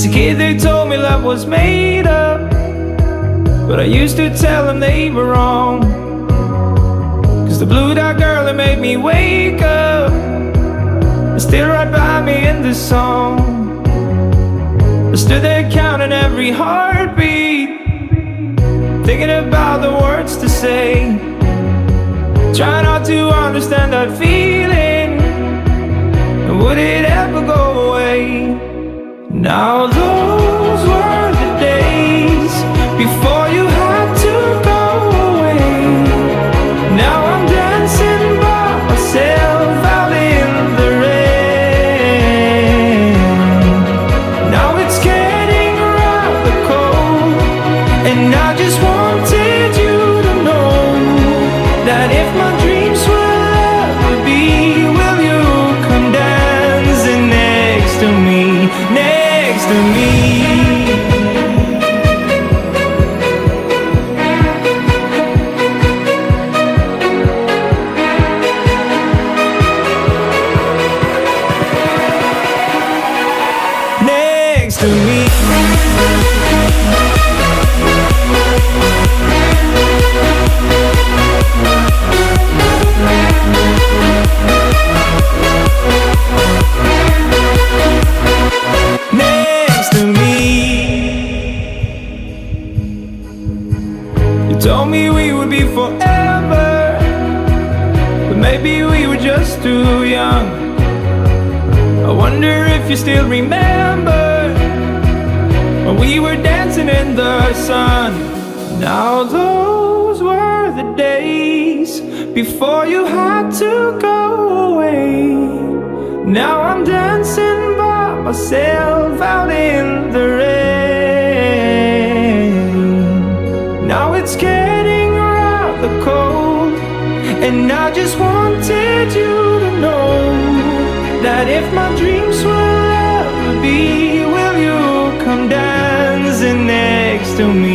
As a kid they told me love was made up, but I used to tell them they were wrong. Cause the blue dot girl that made me wake up is still right by me in this song. I stood there counting every heartbeat, thinking about the words to say, trying not to understand that feeling, and would it ever go away? Now those were the days before you had to go away. Now I'm dancing by myself out in the rain. Now it's getting rather cold, and I just wanted you to know that if my dreams will ever be, will you come dancing next to me, next to me? Next to me. Told me we would be forever, but maybe we were just too young. I wonder if you still remember when we were dancing in the sun. Now those were the days before you had to go away. Now I'm dancing by myself out in the rain. Now it's getting rather cold, and I just wanted you to know that if my dreams will ever be, will you come dancing next to me?